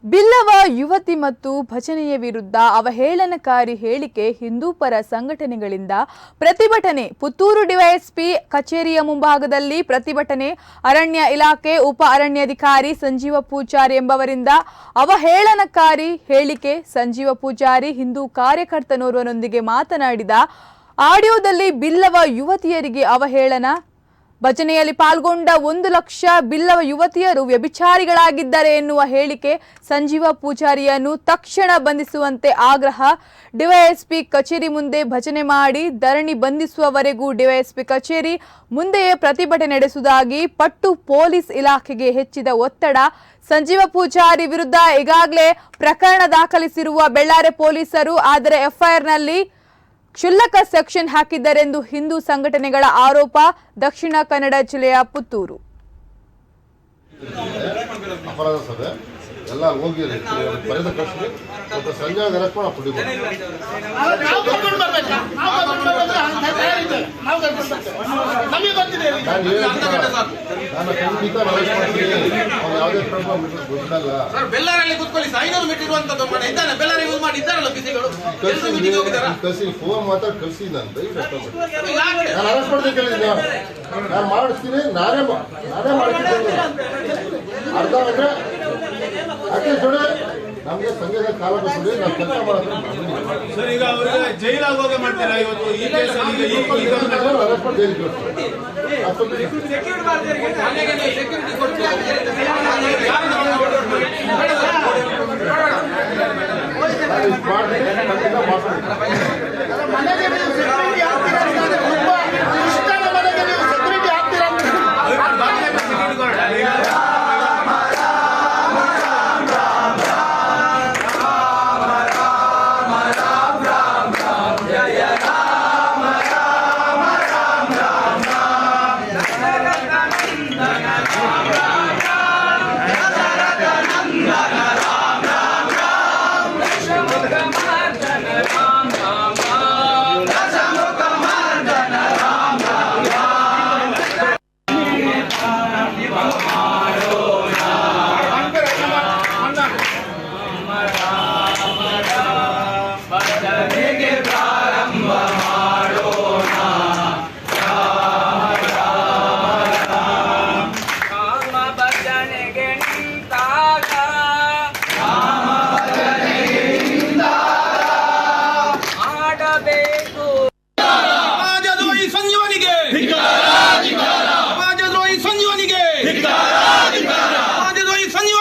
ಬಿಲ್ಲವ ಯುವತಿ ಮತ್ತು ಭಜನೆಯ ವಿರುದ್ಧ ಅವಹೇಳನಕಾರಿ ಹೇಳಿಕೆ ಹಿಂದೂಪರ ಸಂಘಟನೆಗಳಿಂದ ಪ್ರತಿಭಟನೆ. ಪುತ್ತೂರು ಡಿವೈಎಸ್ಪಿ ಕಚೇರಿಯ ಮುಂಭಾಗದಲ್ಲಿ ಪ್ರತಿಭಟನೆ. ಅರಣ್ಯ ಇಲಾಖೆ ಉಪ ಅರಣ್ಯಾಧಿಕಾರಿ ಸಂಜೀವ ಪೂಜಾರಿ ಎಂಬವರಿಂದ ಅವಹೇಳನಕಾರಿ ಹೇಳಿಕೆ. ಸಂಜೀವ ಪೂಜಾರಿ ಹಿಂದೂ ಕಾರ್ಯಕರ್ತನೋರ್ವನೊಂದಿಗೆ ಮಾತನಾಡಿದ ಆಡಿಯೋದಲ್ಲಿ ಬಿಲ್ಲವ ಯುವತಿಯರಿಗೆ ಅವಹೇಳನ. ಭಜನೆಯಲ್ಲಿ ಪಾಲ್ಗೊಂಡ 1 ಲಕ್ಷ ಬಿಲ್ಲವ ಯುವತಿಯರು ವ್ಯಭಿಚಾರಿಗಳಾಗಿದ್ದಾರೆ ಎನ್ನುವ ಹೇಳಿಕೆ. ಸಂಜೀವ ಪೂಜಾರಿಯನ್ನು ತಕ್ಷಣ ಬಂಧಿಸುವಂತೆ ಆಗ್ರಹ. ಡಿವೈಎಸ್ಪಿ ಕಚೇರಿ ಮುಂದೆ ಭಜನೆ ಮಾಡಿ ಧರಣಿ ಬಂಧಿಸುವವರೆಗೂ ಡಿವೈಎಸ್ಪಿ ಕಚೇರಿ ಮುಂದೆಯೇ ಪ್ರತಿಭಟನೆ ನಡೆಸುವುದಾಗಿ ಪಟ್ಟು ಪೊಲೀಸ್ ಇಲಾಖೆಗೆ ಹೆಚ್ಚಿದ ಒತ್ತಡ. ಸಂಜೀವ ಪೂಜಾರಿ ವಿರುದ್ಧ ಈಗಾಗಲೇ ಪ್ರಕರಣ ದಾಖಲಿಸಿರುವ ಬೆಳ್ಳಾರೆ ಪೊಲೀಸರು, ಆದರೆ ಎಫ್ಐಆರ್ನಲ್ಲಿ ಕ್ಷುಲ್ಲಕ ಸೆಕ್ಷನ್ ಹಾಕಿದ್ದಾರೆಂದು ಹಿಂದೂ ಸಂಘಟನೆಗಳ ಆರೋಪ. ದಕ್ಷಿಣ ಕನ್ನಡ ಜಿಲ್ಲೆಯ ಪುತ್ತೂರು ಅಪರಾಧ ಸಭೆ ಎಲ್ಲ ಹೋಗಿ ಬರೆದ ಕಳಿಸಿ ಸಂಜೆ ರಕ್ಷಣಾ ಪುಡಿ ನಾನು ಖಂಡಿತ ಅರೆಸ್ಟ್ ಮಾಡ್ತೀನಿ. ಅವ್ನು ಯಾವುದೇ ಪ್ರಾಬ್ಲಮ್ ಗೊತ್ತಲ್ಲ. ಬೆಳ್ಳಾರಲ್ಲಿ ಕೂತ್ಕೊಳ್ಳಿ, 500 ಮೀಟರ್ ಇರುವಂತದ್ದು ಮನೆ ಇದ್ದಾನೆ. ಬೆಳ್ಳಾರಿ ಯೂಸ್ ಮಾಡಿ ಇದ್ದಾರಲ್ಲ ಬಿಸಿಗಳು ಕಳಿಸಿ ಫೋನ್ ಮಾತಾಡಿ ಕಳಿಸಿ. ನಾನು ಅರೆಸ್ಟ್ ಮಾಡ್ತೀನಿ ಕೇಳಿದ್ದೆ. ನಾನು ಮಾಡಿಸ್ತೀನಿ, ನಾನೇ ಮಾಡ್ತೀನಿ. ಅರ್ಧ ಗಂಟೆ ಅಟ್ಲೀಸ್ಟ್ ನೋಡಿ ನಮಗೆ ಸಂಘದ ಕಾಲ ಬಿಟ್ಟು ನಾವು ಕೆಲಸ ಮಾಡೋದು. ಈಗ ಅವರಿಗೆ ಜೈಲಾಗೋಗೆ ಮಾಡ್ತೀರಾ ಇವತ್ತು ಈ ಕೇಸಲ್ಲಿ? ಅರೆಸ್ಟ್ ಮಾಡಿ ಜೈಲಿಗೆ ಸೆಕ್ಯೂರಿಟಿ